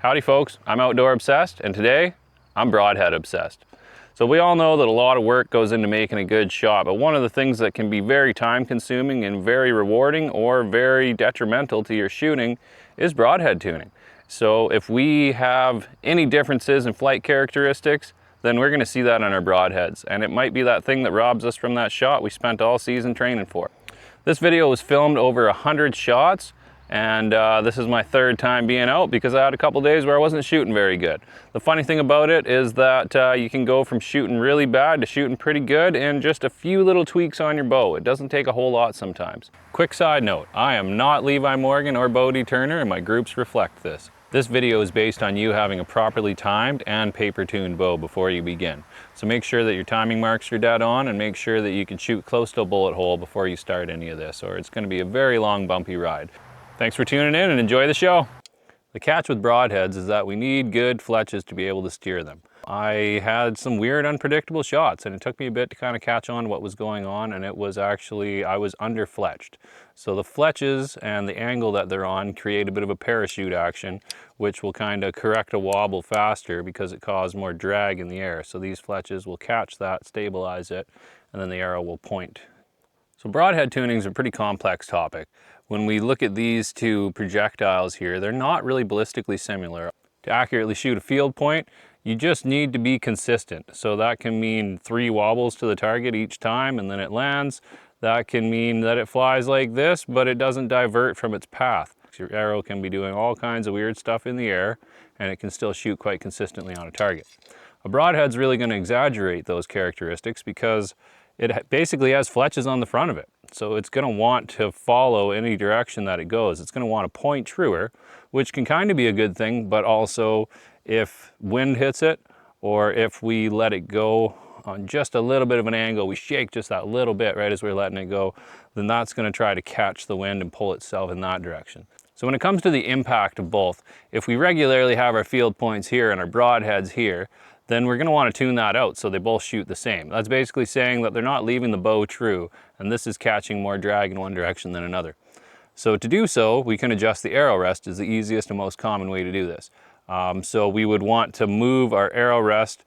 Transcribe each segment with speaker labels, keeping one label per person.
Speaker 1: Howdy folks, I'm outdoor obsessed, and today I'm broadhead obsessed. So we all know that a lot of work goes into making a good shot, but one of the things that can be very time consuming and very rewarding or very detrimental to your shooting is broadhead tuning. So if we have any differences in flight characteristics, then we're going to see that on our broadheads, and it might be that thing that robs us from that shot we spent all season training for. This video was filmed over 100 shots, and this is my third time being out because I had a couple days where I wasn't shooting very good. The funny thing about it is that you can go from shooting really bad to shooting pretty good in just a few little tweaks on your bow. It doesn't take a whole lot sometimes. Quick side note, I am not Levi Morgan or Bodie Turner, and my groups reflect this. This video is based on you having a properly timed and paper-tuned bow before you begin. So make sure that your timing marks are dead on, and make sure that you can shoot close to a bullet hole before you start any of this, or it's going to be a very long bumpy ride. Thanks for tuning in and enjoy the show. The catch with broadheads is that we need good fletches to be able to steer them. I had some weird unpredictable shots, and it took me a bit to kind of catch on what was going on, and it was actually, I was under fletched. So the fletches and the angle that they're on create a bit of a parachute action, which will kind of correct a wobble faster because it caused more drag in the air. So these fletches will catch that, stabilize it, and then the arrow will point. So broadhead tuning is a pretty complex topic. When we look at these two projectiles here, they're not really ballistically similar. To accurately shoot a field point, you just need to be consistent. So that can mean 3 wobbles to the target each time and then it lands. That can mean that it flies like this, but it doesn't divert from its path. Your arrow can be doing all kinds of weird stuff in the air, and it can still shoot quite consistently on a target. A broadhead's really going to exaggerate those characteristics because it basically has fletches on the front of it. So it's going to want to follow any direction that it goes. It's going to want to point truer, which can kind of be a good thing, but also if wind hits it, or if we let it go on just a little bit of an angle, we shake just that little bit right as we're letting it go, then that's going to try to catch the wind and pull itself in that direction. So when it comes to the impact of both, if we regularly have our field points here and our broadheads here, then we're going to want to tune that out so they both shoot the same. That's basically saying that they're not leaving the bow true, and this is catching more drag in one direction than another. So to do so, we can adjust the arrow rest is the easiest and most common way to do this. So we would want to move our arrow rest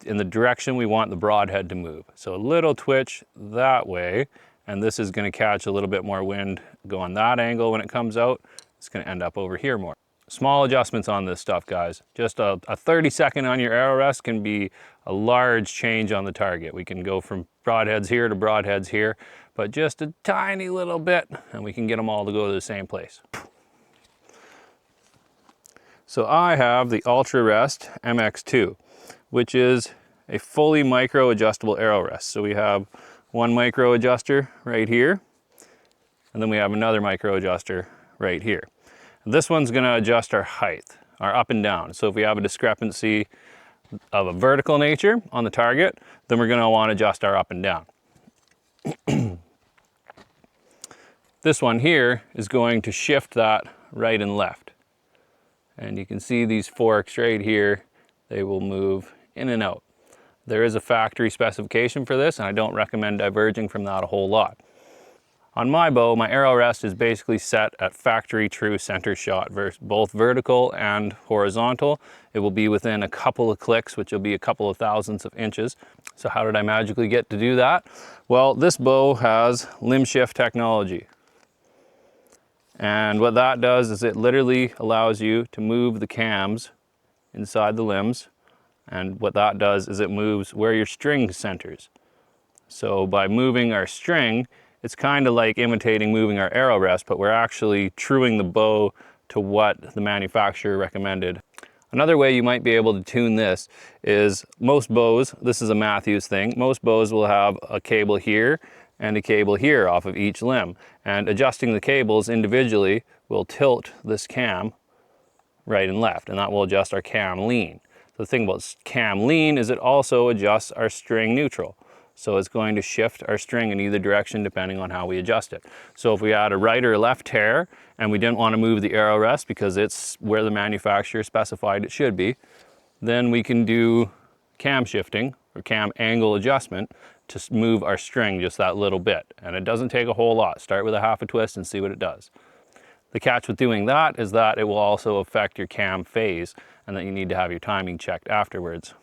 Speaker 1: in the direction we want the broadhead to move. So a little twitch that way, and this is going to catch a little bit more wind going that angle when it comes out. It's going to end up over here more. Small adjustments on this stuff, guys. Just a 30-second on your arrow rest can be a large change on the target. We can go from broadheads here to broadheads here, but just a tiny little bit, and we can get them all to go to the same place. So I have the Ultra Rest MX2, which is a fully micro adjustable arrow rest. So we have one micro adjuster right here, and then we have another micro adjuster right here. This one's going to adjust our height, our up and down. So if we have a discrepancy of a vertical nature on the target, then we're going to want to adjust our up and down. This one here is going to shift that right and left. And you can see these forks right here, they will move in and out. There is a factory specification for this, and I don't recommend diverging from that a whole lot. On my bow, my arrow rest is basically set at factory true center shot, both vertical and horizontal. It will be within a couple of clicks, which will be a couple of thousandths of inches. So how did I magically get to do that? Well, this bow has limb shift technology. And what that does is it literally allows you to move the cams inside the limbs. And what that does is it moves where your string centers. So by moving our string, it's kind of like imitating moving our arrow rest, but we're actually truing the bow to what the manufacturer recommended. Another way you might be able to tune this is most bows, this is a Matthews thing, most bows will have a cable here and a cable here off of each limb. And adjusting the cables individually will tilt this cam right and left, and that will adjust our cam lean. The thing about cam lean is it also adjusts our string neutral. So it's going to shift our string in either direction depending on how we adjust it. So if we had a right or a left tear and we didn't want to move the arrow rest because it's where the manufacturer specified it should be, then we can do cam shifting or cam angle adjustment to move our string just that little bit. And it doesn't take a whole lot. Start with a half a twist and see what it does. The catch with doing that is that it will also affect your cam phase and that you need to have your timing checked afterwards.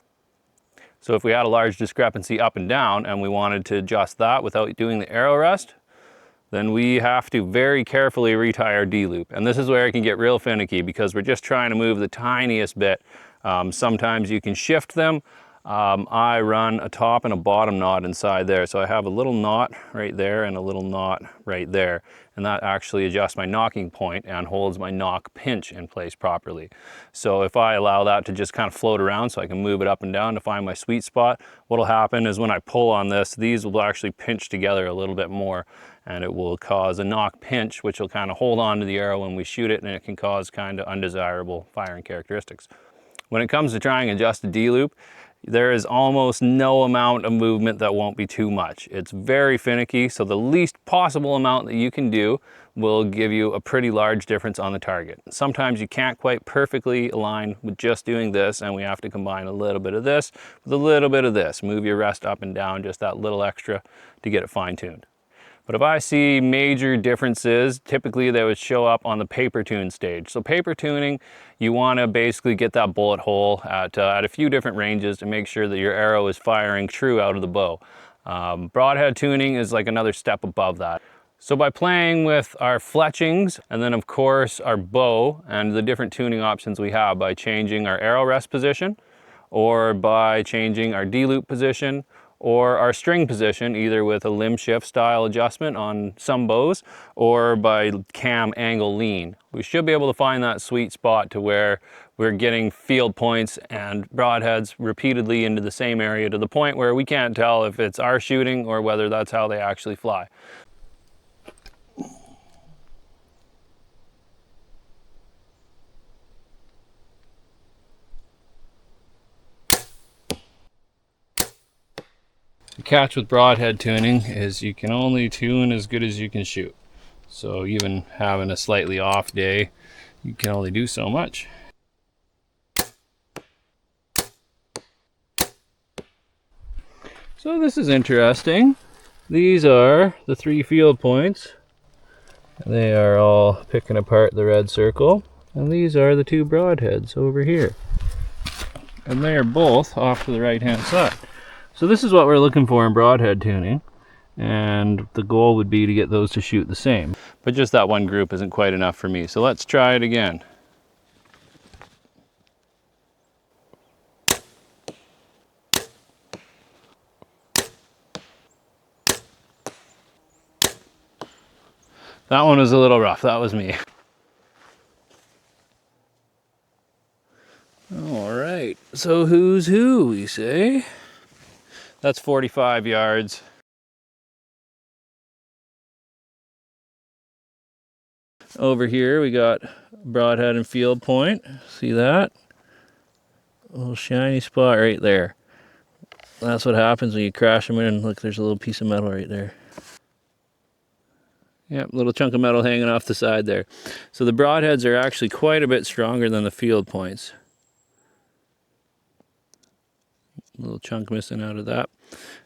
Speaker 1: So if we had a large discrepancy up and down and we wanted to adjust that without doing the arrow rest, then we have to very carefully retie our D-loop. And this is where it can get real finicky because we're just trying to move the tiniest bit. Sometimes you can shift them. I run a top and a bottom knot inside there. So I have a little knot right there and a little knot right there. And that actually adjusts my knocking point and holds my knock pinch in place properly. So if I allow that to just kind of float around so I can move it up and down to find my sweet spot, what'll happen is when I pull on this, these will actually pinch together a little bit more, and it will cause a knock pinch, which will kind of hold on to the arrow when we shoot it, and it can cause kind of undesirable firing characteristics. When it comes to trying to adjust a D-loop, there is almost no amount of movement that won't be too much. It's very finicky, so the least possible amount that you can do will give you a pretty large difference on the target. Sometimes you can't quite perfectly align with just doing this, and we have to combine a little bit of this with a little bit of this. Move your rest up and down just that little extra to get it fine-tuned. But if I see major differences, typically they would show up on the paper tune stage. So paper tuning, you want to basically get that bullet hole at a few different ranges to make sure that your arrow is firing true out of the bow. Broadhead tuning is like another step above that. So by playing with our fletchings and then of course our bow and the different tuning options we have by changing our arrow rest position or by changing our D-loop position or our string position, either with a limb shift style adjustment on some bows or by cam angle lean. We should be able to find that sweet spot to where we're getting field points and broadheads repeatedly into the same area to the point where we can't tell if it's our shooting or whether that's how they actually fly. The catch with broadhead tuning is you can only tune as good as you can shoot. So even having a slightly off day, you can only do so much. So this is interesting. These are the 3 field points. They are all picking apart the red circle. And these are the 2 broadheads over here. And they are both off to the right hand side. So this is what we're looking for in broadhead tuning, and the goal would be to get those to shoot the same. But just that one group isn't quite enough for me, so let's try it again. That one was a little rough, that was me. All right, so who's who, you say? That's 45 yards. Over here we got broadhead and field point. See that? A little shiny spot right there. That's what happens when you crash them in. Look, there's a little piece of metal right there. Yep, little chunk of metal hanging off the side there. So the broadheads are actually quite a bit stronger than the field points. A little chunk missing out of that.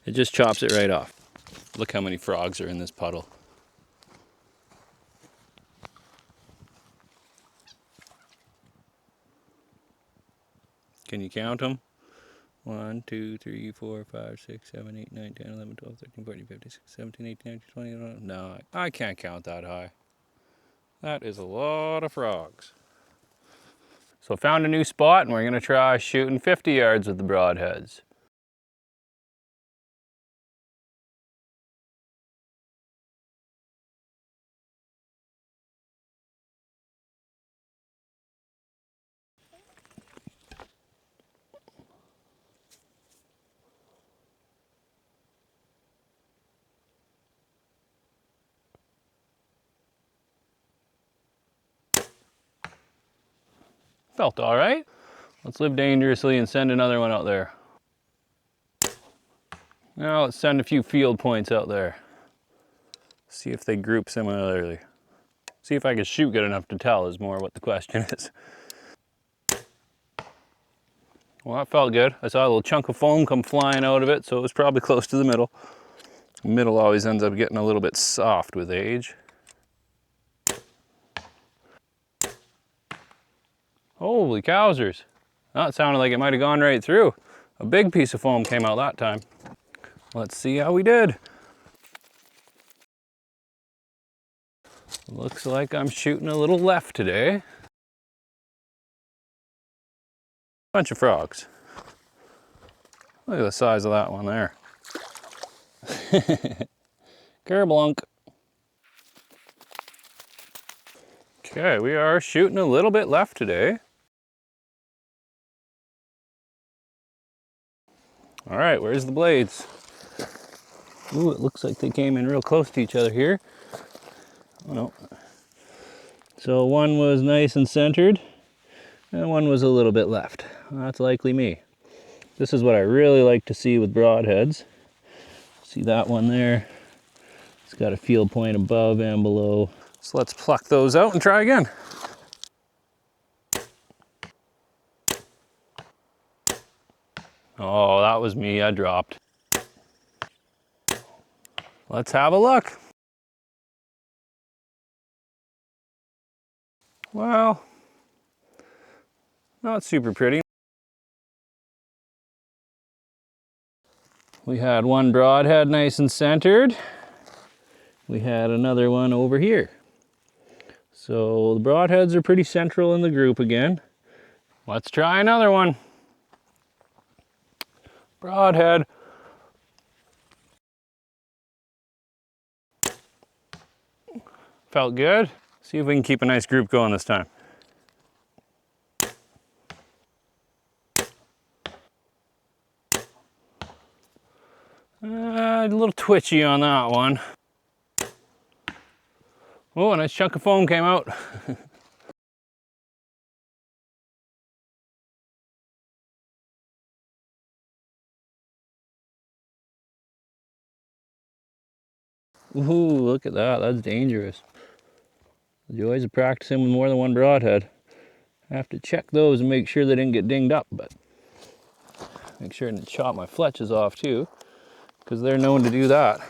Speaker 1: It just chops it right off. Look how many frogs are in this puddle. Can you count them? 1, 2, 3, 4, 5, 6, 7, 8, 9, 10, 11, 12, 13, 14, 15, 16, 17, 18, 19, 20. No, I can't count that high. That is a lot of frogs. So I found a new spot and we're going to try shooting 50 yards with the broadheads. Felt all right. Let's live dangerously and send another one out there. Now let's send a few field points out there. See if they group similarly. See if I can shoot good enough to tell is more what the question is. Well, that felt good. I saw a little chunk of foam come flying out of it, so it was probably close to the middle. The middle always ends up getting a little bit soft with age. Holy cowsers. That sounded like it might have gone right through. A big piece of foam came out that time. Let's see how we did. Looks like I'm shooting a little left today. Bunch of frogs. Look at the size of that one there. Kerblunk. Okay, we are shooting a little bit left today. All right, where's the blades? Ooh, it looks like they came in real close to each other here. Oh no. So one was nice and centered, and one was a little bit left. That's likely me. This is what I really like to see with broadheads. See that one there? It's got a field point above and below. So let's pluck those out and try again. Oh, that was me, I dropped. Let's have a look. Well, not super pretty. We had one broadhead nice and centered. We had another one over here. So the broadheads are pretty central in the group again. Let's try another one. Broadhead. Felt good. See if we can keep a nice group going this time. A little twitchy on that one. Oh, a nice chunk of foam came out. Ooh, look at that, that's dangerous. The joys of practicing with more than one broadhead. I have to check those and make sure they didn't get dinged up, but make sure I didn't chop my fletches off too, because they're known to do that.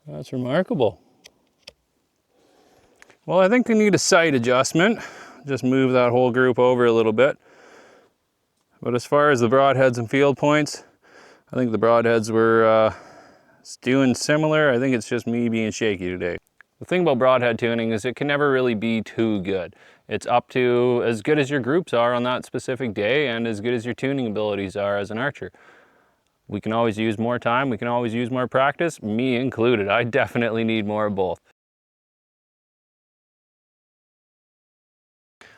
Speaker 1: That's remarkable. Well, I think I need a sight adjustment. Just move that whole group over a little bit. But as far as the broadheads and field points, I think the broadheads were doing similar. I think it's just me being shaky today. The thing about broadhead tuning is it can never really be too good. It's up to as good as your groups are on that specific day and as good as your tuning abilities are as an archer. We can always use more time, we can always use more practice, me included. I definitely need more of both.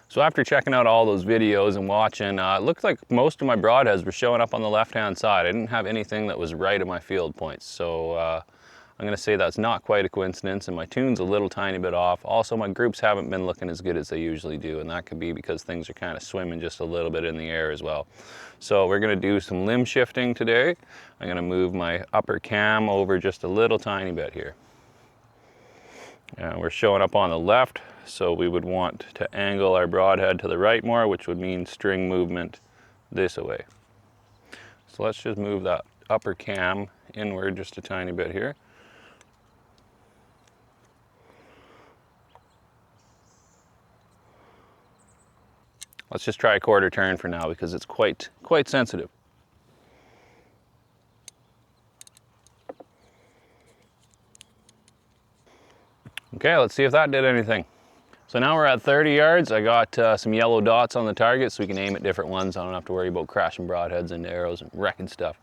Speaker 1: So after checking out all those videos and watching, it looked like most of my broadheads were showing up on the left-hand side. I didn't have anything that was right at my field points. So I'm gonna say that's not quite a coincidence, and my tune's a little tiny bit off. Also, my groups haven't been looking as good as they usually do, and that could be because things are kind of swimming just a little bit in the air as well. So we're gonna do some limb shifting today. I'm gonna move my upper cam over just a little tiny bit here. And we're showing up on the left, so we would want to angle our broadhead to the right more, which would mean string movement this way. So let's just move that upper cam inward just a tiny bit here. Let's just try a quarter turn for now because it's quite sensitive. Okay, let's see if that did anything. So now we're at 30 yards. I got some yellow dots on the target so we can aim at different ones. I don't have to worry about crashing broadheads into arrows and wrecking stuff.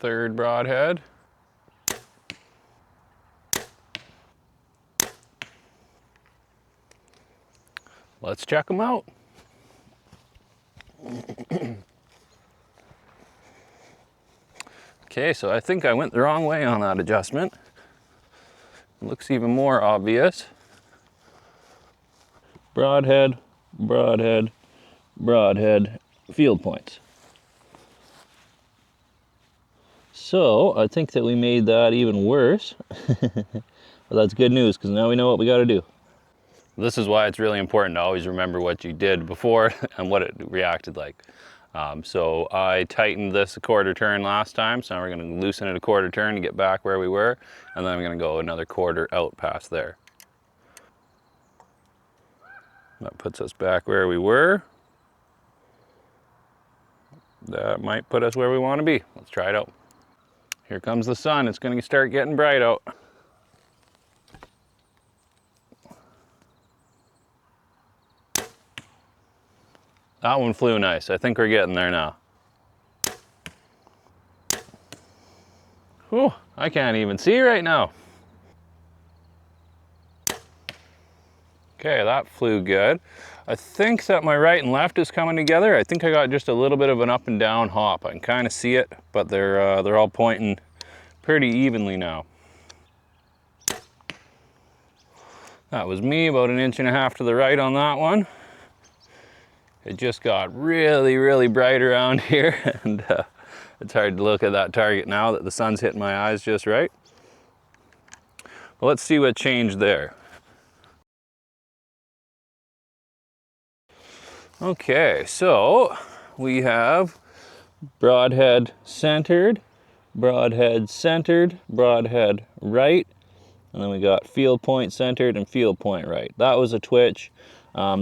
Speaker 1: Third broadhead. Let's check them out. Okay, so I think I went the wrong way on that adjustment. It looks even more obvious. Broadhead, broadhead, broadhead field points. So I think that we made that even worse. But that's good news, because now we know what we got to do. This is why it's really important to always remember what you did before and what it reacted like. So I tightened this a quarter turn last time, so now we're going to loosen it a quarter turn to get back where we were, and then I'm going to go another quarter out past there. That puts us back where we were. That might put us where we want to be. Let's try it out. Here comes the sun. It's going to start getting bright out. That one flew nice. I think we're getting there now. Whew, I can't even see right now. Okay, that flew good. I think that my right and left is coming together. I think I got just a little bit of an up and down hop. I can kind of see it, but they're all pointing pretty evenly now. That was me, about 1.5 inches to the right on that one. It just got really, really bright around here, and it's hard to look at that target now that the sun's hitting my eyes just right. Well, let's see what changed there. Okay, so we have broadhead centered, broadhead centered, broadhead right, and then we got field point centered and field point right. That was a twitch.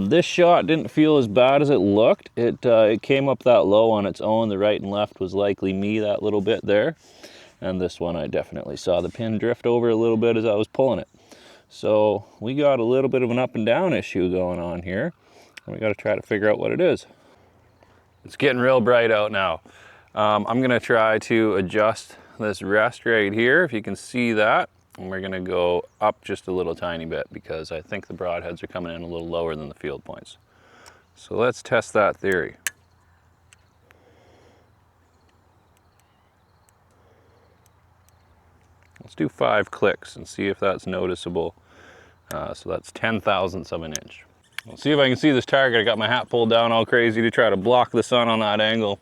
Speaker 1: This shot didn't feel as bad as it looked. It came up that low on its own. The right and left was likely me, that little bit there. And this one I definitely saw the pin drift over a little bit as I was pulling it. So we got a little bit of an up and down issue going on here. And we got to try to figure out what it is. It's getting real bright out now. I'm gonna try to adjust this rest right here, if you can see that. And we're gonna go up just a little tiny bit because I think the broadheads are coming in a little lower than the field points. So let's test that theory. Let's do 5 clicks and see if that's noticeable. So that's 0.010 of an inch. Let's see if I can see this target. I got my hat pulled down all crazy to try to block the sun on that angle.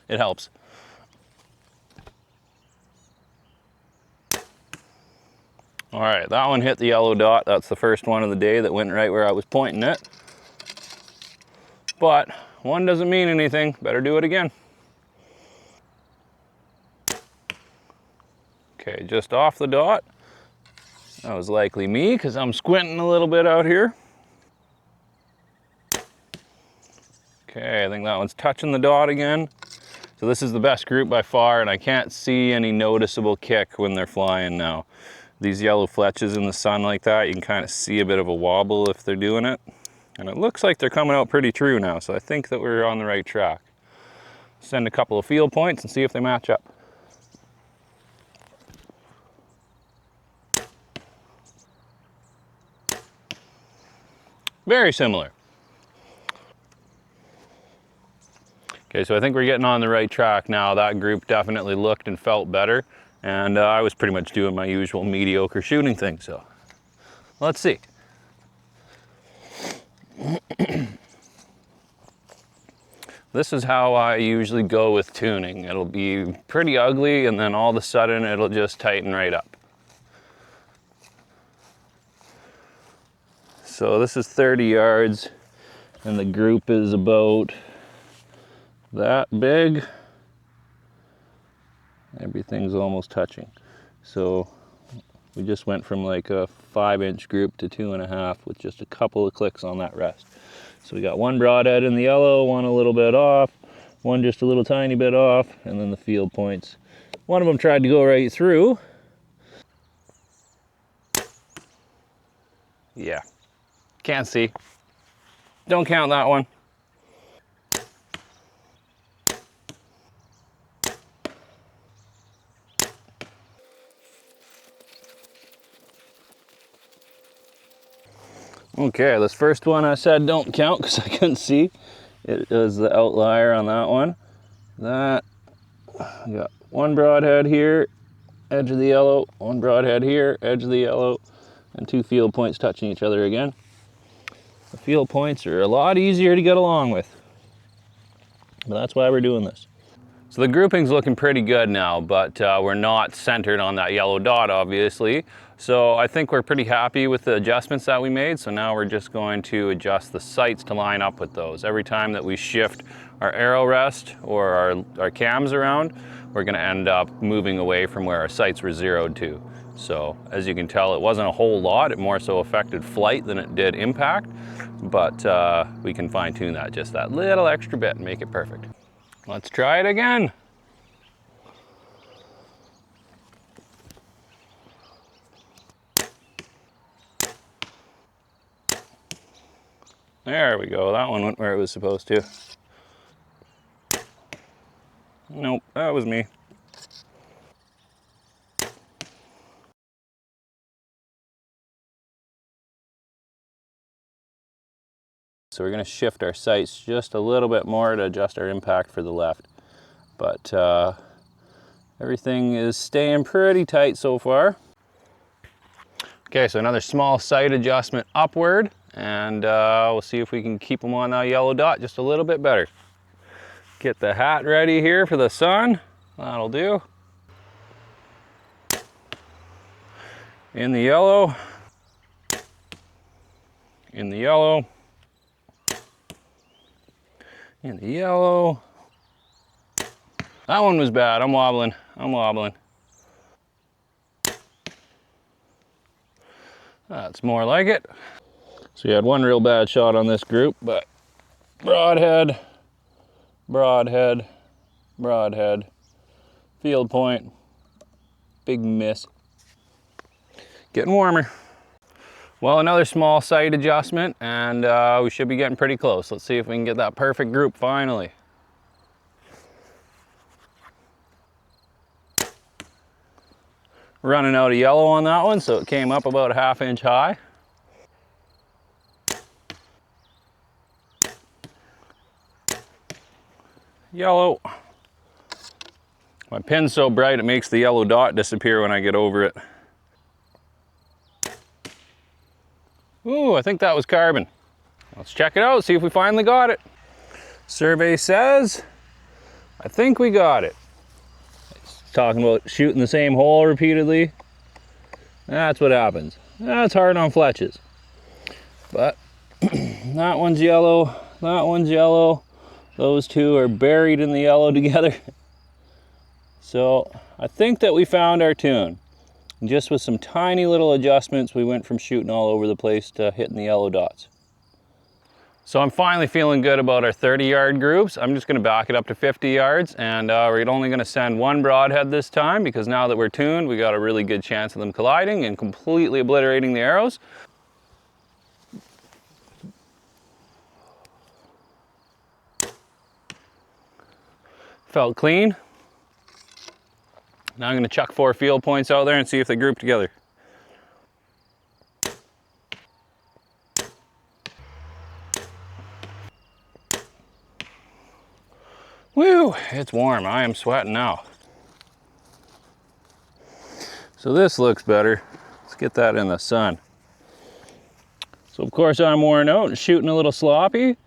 Speaker 1: It helps. All right, that one hit the yellow dot. That's the first one of the day that went right where I was pointing it. But one doesn't mean anything. Better do it again. Okay, just off the dot. That was likely me because I'm squinting a little bit out here. Okay, I think that one's touching the dot again. So this is the best group by far, and I can't see any noticeable kick when they're flying now. These yellow fletches in the sun like that, you can kind of see a bit of a wobble if they're doing it. And it looks like they're coming out pretty true now, so I think that we're on the right track. Send a couple of field points and see if they match up. Very similar. Okay, so I think we're getting on the right track now. That group definitely looked and felt better. And I was pretty much doing my usual mediocre shooting thing, so let's see. This is how I usually go with tuning. It'll be pretty ugly, and then all of a sudden it'll just tighten right up. So this is 30 yards, and the group is about that big. Everything's almost touching. So we just went from like a 5-inch group to 2.5 with just a couple of clicks on that rest. So we got one broadhead in the yellow, one a little bit off, one just a little tiny bit off, and then the field points. One of them tried to go right through. Yeah, can't see. Don't count that one. Okay, this first one I said don't count because I couldn't see. It was the outlier on that one. That, I got one broadhead here, edge of the yellow, one broadhead here, edge of the yellow, and 2 field points touching each other again. The field points are a lot easier to get along with. But that's why we're doing this. So the grouping's looking pretty good now, but we're not centered on that yellow dot, obviously. So I think we're pretty happy with the adjustments that we made. So now we're just going to adjust the sights to line up with those. Every time that we shift our arrow rest or our cams around, we're gonna end up moving away from where our sights were zeroed to. So as you can tell, it wasn't a whole lot. It more so affected flight than it did impact, but we can fine tune that just that little extra bit and make it perfect. Let's try it again. There we go, that one went where it was supposed to. Nope, that was me. So we're gonna shift our sights just a little bit more to adjust our impact for the left. But everything is staying pretty tight so far. Okay, so another small sight adjustment upward, and we'll see if we can keep them on that yellow dot just a little bit better. Get the hat ready here for the sun. That'll do. In the yellow. In the yellow. In the yellow. That one was bad. I'm wobbling. I'm wobbling. That's more like it. So we had one real bad shot on this group, but broadhead, broadhead, broadhead, field point, big miss. Getting warmer. Well, another small sight adjustment, and we should be getting pretty close. Let's see if we can get that perfect group finally. Running out of yellow on that one, so it came up about a ½ inch high. Yellow. My pin's so bright it makes the yellow dot disappear when I get over it. Ooh, I think that was carbon. Let's check it out, see if we finally got it. Survey says, I think we got it. It's talking about shooting the same hole repeatedly. That's what happens. That's hard on fletches. But that one's yellow, that one's yellow. Those two are buried in the yellow together. So I think that we found our tune. And just with some tiny little adjustments, we went from shooting all over the place to hitting the yellow dots. So I'm finally feeling good about our 30-yard groups. I'm just gonna back it up to 50 yards, and we're only gonna send one broadhead this time, because now that we're tuned, we got a really good chance of them colliding and completely obliterating the arrows. Felt clean. Now I'm gonna chuck 4 field points out there and see if they group together. Whew, it's warm. I am sweating now. So this looks better. Let's get that in the sun. So of course I'm worn out and shooting a little sloppy,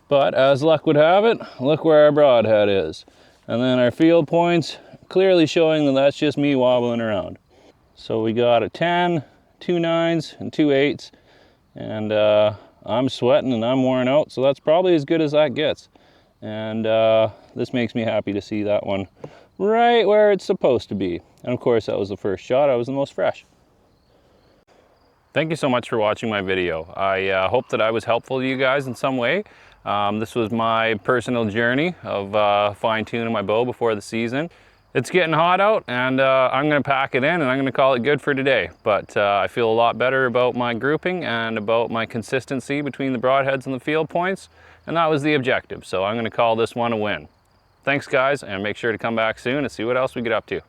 Speaker 1: but as luck would have it, look where our broadhead is. And then our field points clearly showing that that's just me wobbling around. So we got a 10, 2 9s, and 2 8s, and I'm sweating and I'm worn out, so that's probably as good as that gets. And this makes me happy to see that one right where it's supposed to be. And of course, that was the first shot. I was the most fresh. Thank you so much for watching my video. I hope that I was helpful to you guys in some way. This was my personal journey of fine-tuning my bow before the season. It's getting hot out, and I'm gonna pack it in and I'm gonna call it good for today. But I feel a lot better about my grouping and about my consistency between the broadheads and the field points, and that was the objective. So I'm gonna call this one a win. Thanks guys, and make sure to come back soon and see what else we get up to.